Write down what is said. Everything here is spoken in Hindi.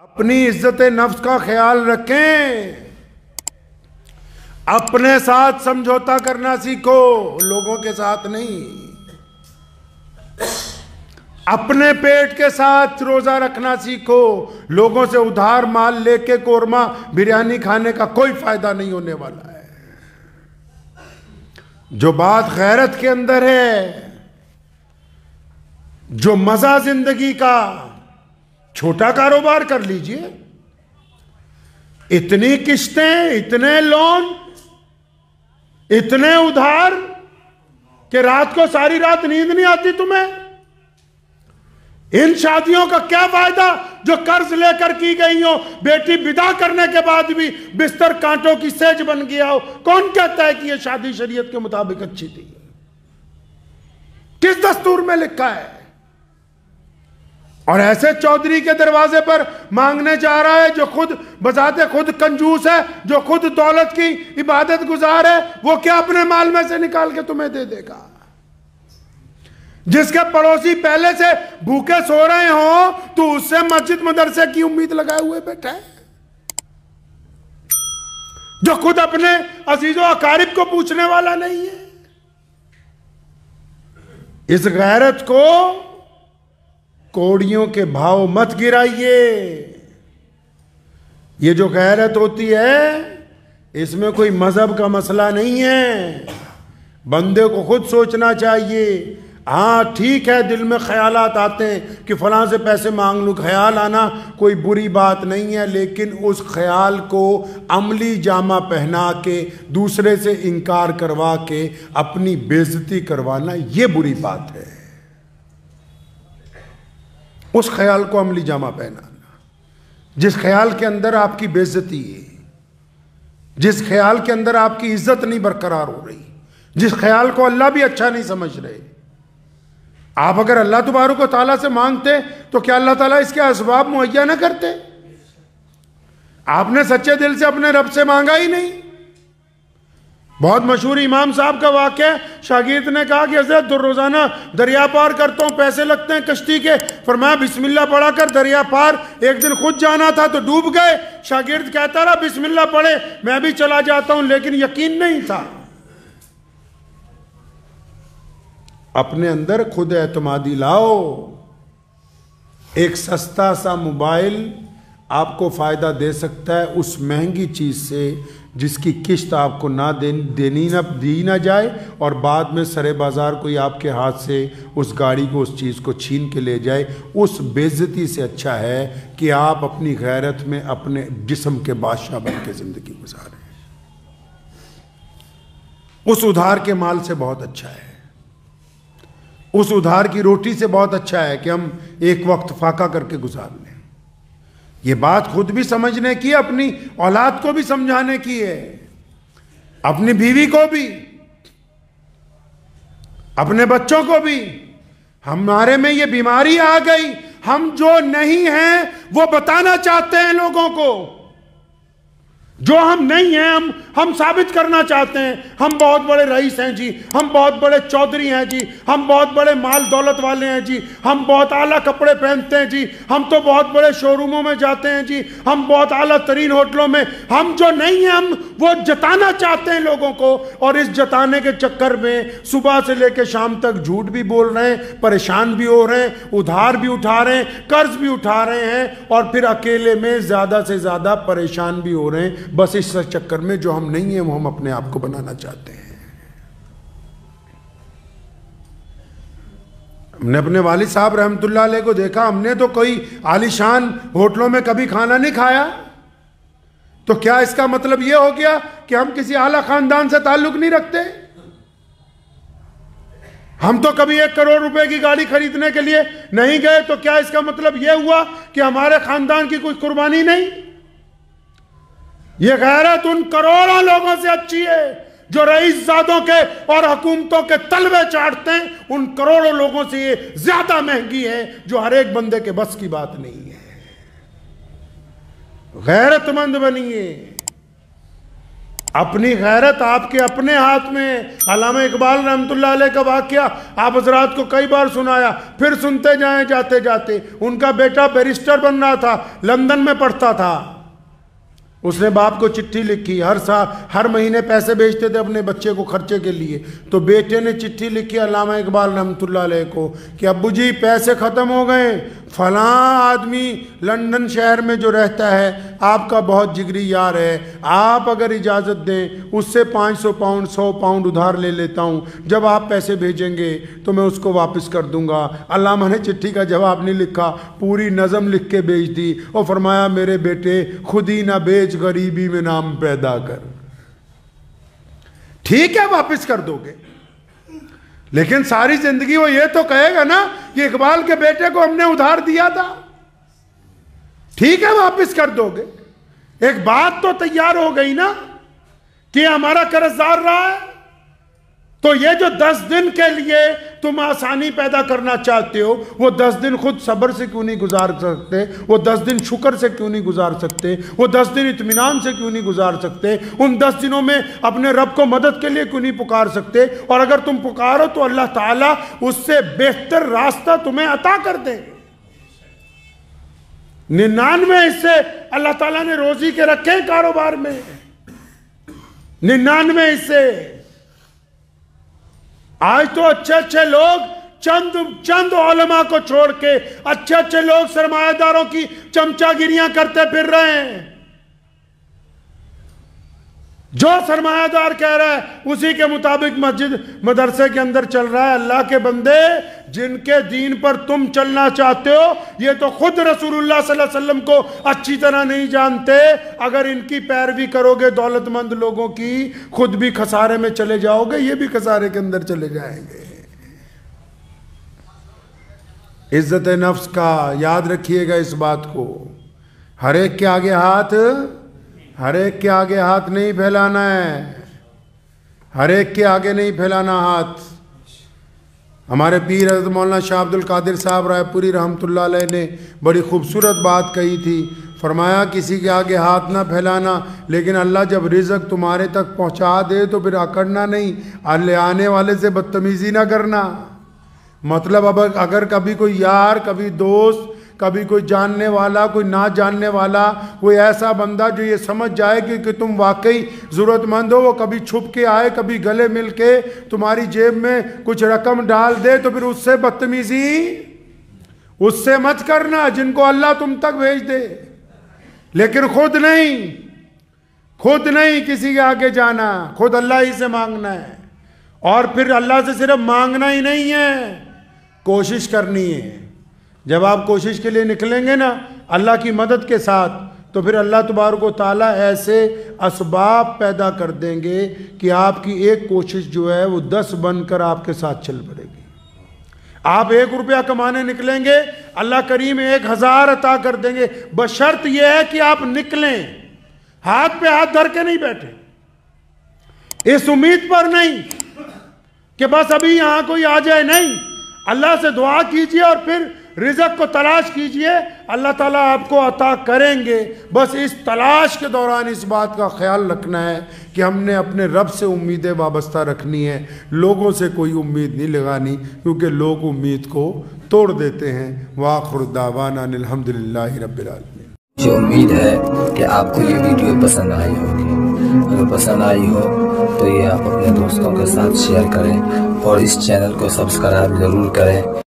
अपनी इज्जत नफ्स का ख्याल रखें, अपने साथ समझौता करना सीखो, लोगों के साथ नहीं। अपने पेट के साथ रोजा रखना सीखो, लोगों से उधार माल लेके कोरमा बिरयानी खाने का कोई फायदा नहीं होने वाला है। जो बात गैरत के अंदर है, जो मजा जिंदगी का, छोटा कारोबार कर लीजिए, इतनी किस्तें, इतने लोन, इतने उधार कि रात को सारी रात नींद नहीं आती तुम्हें। इन शादियों का क्या फायदा जो कर्ज लेकर की गई हो, बेटी विदा करने के बाद भी बिस्तर कांटों की सेज बन गया हो। कौन कहता है कि यह शादी शरीयत के मुताबिक अच्छी थी? किस दस्तूर में लिखा है? और ऐसे चौधरी के दरवाजे पर मांगने जा रहा है जो खुद बजाते खुद कंजूस है, जो खुद दौलत की इबादत गुजार है, वो क्या अपने माल में से निकाल के तुम्हें दे देगा? जिसके पड़ोसी पहले से भूखे सो रहे हो, तो उससे मस्जिद मदरसे की उम्मीद लगाए हुए बैठा है, जो खुद अपने अजीजों अकारिब को पूछने वाला नहीं है। इस गैरत को कौड़ियों के भाव मत गिराइए। ये जो गैरत होती है, इसमें कोई मजहब का मसला नहीं है। बंदे को खुद सोचना चाहिए। हाँ ठीक है, दिल में ख्यालात आते हैं कि फलां से पैसे मांग लूं, ख्याल आना कोई बुरी बात नहीं है, लेकिन उस ख्याल को अमली जामा पहना के दूसरे से इनकार करवा के अपनी बेइज्जती करवाना, ये बुरी बात है। उस ख्याल को अमली जामा पहनाना जिस ख्याल के अंदर आपकी बेइज्जती है, जिस ख्याल के अंदर आपकी इज्जत नहीं बरकरार हो रही, जिस ख्याल को अल्लाह भी अच्छा नहीं समझ रहे। आप अगर अल्लाह तबारक व तआला से मांगते तो क्या अल्लाह ताला इसके असबाब मुहैया ना करते? आपने सच्चे दिल से अपने रब से मांगा ही नहीं। बहुत मशहूर इमाम साहब का वाक़या, शागिर्द ने कहा कि हज़रत रोज़ाना दरिया पार करता हूँ, पैसे लगते हैं कश्ती के। फरमाया बिस्मिल्लाह पढ़ा कर दरिया पार। एक दिन खुद जाना था तो डूब गए। शागिर्द कहता रहा बिस्मिल्लाह पढ़े, मैं भी चला जाता हूँ, लेकिन यकीन नहीं था। अपने अंदर खुद एतमादी लाओ। एक सस्ता सा मोबाइल आपको फ़ायदा दे सकता है उस महंगी चीज़ से जिसकी किश्त आपको ना दी ना जाए, और बाद में सरे बाज़ार कोई आपके हाथ से उस गाड़ी को, उस चीज़ को छीन के ले जाए। उस बेइज्जती से अच्छा है कि आप अपनी गैरत में अपने जिस्म के बादशाह बन के ज़िंदगी गुजारें। उस उधार के माल से बहुत अच्छा है, उस उधार की रोटी से बहुत अच्छा है कि हम एक वक्त फाका करके गुजार लें। ये बात खुद भी समझने की, अपनी औलाद को भी समझाने की है, अपनी बीवी को भी, अपने बच्चों को भी। हमारे में ये बीमारी आ गई, हम जो नहीं हैं वो बताना चाहते हैं लोगों को। जो हम नहीं हैं हम साबित करना चाहते हैं। हम बहुत बड़े रईस हैं जी, हम बहुत बड़े चौधरी हैं जी, हम बहुत बड़े माल दौलत वाले हैं जी, हम बहुत आला कपड़े पहनते हैं जी, हम तो बहुत बड़े शोरूमों में जाते हैं जी, हम बहुत आला तरीन होटलों में। हम जो नहीं हैं हम वो जताना चाहते हैं लोगों को, और इस जताने के चक्कर में सुबह से लेकर शाम तक झूठ भी बोल रहे हैं, परेशान भी हो रहे हैं, उधार भी उठा रहे हैं, कर्ज भी उठा रहे हैं, और फिर अकेले में ज़्यादा से ज़्यादा परेशान भी हो रहे हैं। बस इस चक्कर में जो हम नहीं हैं वो हम अपने आप को बनाना चाहते हैं। हमने अपने वालिद साहब रहमतुल्लाह अलैह को देखा, हमने तो कोई आलीशान होटलों में कभी खाना नहीं खाया, तो क्या इसका मतलब यह हो गया कि हम किसी आला खानदान से ताल्लुक नहीं रखते? हम तो कभी 1 करोड़ रुपए की गाड़ी खरीदने के लिए नहीं गए, तो क्या इसका मतलब यह हुआ कि हमारे खानदान की कोई कुर्बानी नहीं? ये गैरत उन करोड़ों लोगों से अच्छी है जो रईसजादों के और हुकूमतों के तलवे चाटते हैं। उन करोड़ों लोगों से ये ज्यादा महंगी है जो हर एक बंदे के बस की बात नहीं है। गैरतमंद बनिए, अपनी गैरत आपके अपने हाथ में। अल्लामा इकबाल रहमतुल्लाह अलैह का वाक़या आप हज़रात को कई बार सुनाया, फिर सुनते जाएं जाते जाते। उनका बेटा बैरिस्टर बन रहा था, लंदन में पढ़ता था। उसने बाप को चिट्ठी लिखी, हर महीने पैसे भेजते थे अपने बच्चे को खर्चे के लिए। तो बेटे ने चिट्ठी लिखी अल्लामा इकबाल रहमतुल्लाह अलैह को कि अब्बू जी पैसे ख़त्म हो गए, फ़लाँ आदमी लंदन शहर में जो रहता है आपका बहुत जिगरी यार है, आप अगर इजाज़त दें उससे 500 पाउंड 100 पाउंड उधार ले लेता हूँ, जब आप पैसे भेजेंगे तो मैं उसको वापस कर दूँगा। अल्लामा ने चिट्ठी का जवाब नहीं लिखा, पूरी नज़म लिख के भेज दी और फरमाया मेरे बेटे खुद ही ना बेच गरीबी में नाम पैदा कर। ठीक है वापस कर दोगे, लेकिन सारी जिंदगी वो ये तो कहेगा ना कि इकबाल के बेटे को हमने उधार दिया था। ठीक है वापस कर दोगे, एक बात तो तैयार हो गई ना कि हमारा कर्जदार रहा है। तो ये जो 10 दिन के लिए तुम आसानी पैदा करना चाहते हो, वो 10 दिन खुद सब्र से क्यों नहीं गुजार सकते? वो 10 दिन शुक्र से क्यों नहीं गुजार सकते? वो 10 दिन इत्मीनान से क्यों नहीं गुजार सकते? उन 10 दिनों में अपने रब को मदद के लिए क्यों नहीं पुकार सकते? और अगर तुम पुकारो तो अल्लाह ताला उससे बेहतर रास्ता तुम्हें अता कर दे। 99 हिस्से अल्लाह ताला ने रोजी के रखे कारोबार में, 99 हिस्से। आज तो अच्छे अच्छे लोग चंद उलमा को छोड़ के अच्छे अच्छे लोग सरमायादारों की चमचागिरियां करते फिर रहे हैं। जो सरमायादार कह रहा है उसी के मुताबिक मस्जिद मदरसे के अंदर चल रहा है। अल्लाह के बंदे, जिनके दीन पर तुम चलना चाहते हो ये तो खुद रसूलुल्लाह सल्लल्लाहु अलैहि वसल्लम को अच्छी तरह नहीं जानते। अगर इनकी पैरवी करोगे दौलतमंद लोगों की, खुद भी खसारे में चले जाओगे, ये भी खसारे के अंदर चले जाएंगे। इज्जत नफ्स का याद रखिएगा इस बात को। हर एक के आगे हाथ नहीं फैलाना है, हर एक के आगे नहीं फैलाना हाथ। हमारे पीर हज़रत मौलाना शाह अब्दुल कादिर साहब रायपुरी रहमतुल्लाह अलैह ने बड़ी खूबसूरत बात कही थी। फरमाया किसी के आगे हाथ ना फैलाना, लेकिन अल्लाह जब रिज़्क तुम्हारे तक पहुंचा दे तो फिर अकड़ना नहीं, ले आने वाले से बदतमीज़ी ना करना। मतलब अब अगर कभी कोई यार, कभी दोस्त, कभी कोई जानने वाला, कोई ना जानने वाला, कोई ऐसा बंदा जो ये समझ जाए कि तुम वाकई ज़रूरतमंद हो, वो कभी छुप के आए, कभी गले मिल के तुम्हारी जेब में कुछ रकम डाल दे, तो फिर उससे बदतमीज़ी उससे मत करना, जिनको अल्लाह तुम तक भेज दे। लेकिन खुद नहीं किसी के आगे जाना, खुद अल्लाह ही से मांगना है। और फिर अल्लाह से सिर्फ मांगना ही नहीं है, कोशिश करनी है। जब आप कोशिश के लिए निकलेंगे ना अल्लाह की मदद के साथ, तो फिर अल्लाह तबारक व तआला ऐसे असबाब पैदा कर देंगे कि आपकी एक कोशिश जो है वो 10 बनकर आपके साथ चल पड़ेगी। आप 1 रुपया कमाने निकलेंगे, अल्लाह करीम 1000 अता कर देंगे। बशर्त यह है कि आप निकलें, हाथ पे हाथ धर के नहीं बैठे, इस उम्मीद पर नहीं कि बस अभी यहां कोई आ जाए। नहीं, अल्लाह से दुआ कीजिए और फिर रिज़्क को तलाश कीजिए, अल्लाह ताला आपको अता करेंगे। बस इस तलाश के दौरान इस बात का ख्याल रखना है कि हमने अपने रब से उम्मीदें वाबस्ता रखनी है, लोगों से कोई उम्मीद नहीं लगानी, क्योंकि लोग उम्मीद को तोड़ देते हैं। वाखिर दावाना अल्हम्दुलिल्लाहि रब्बिल आलमीन। मुझे उम्मीद है कि आपको ये वीडियो पसंद आई होगी। अगर पसंद आई हो तो ये आप अपने दोस्तों के साथ शेयर करें और इस चैनल को सब्सक्राइब ज़रूर करें।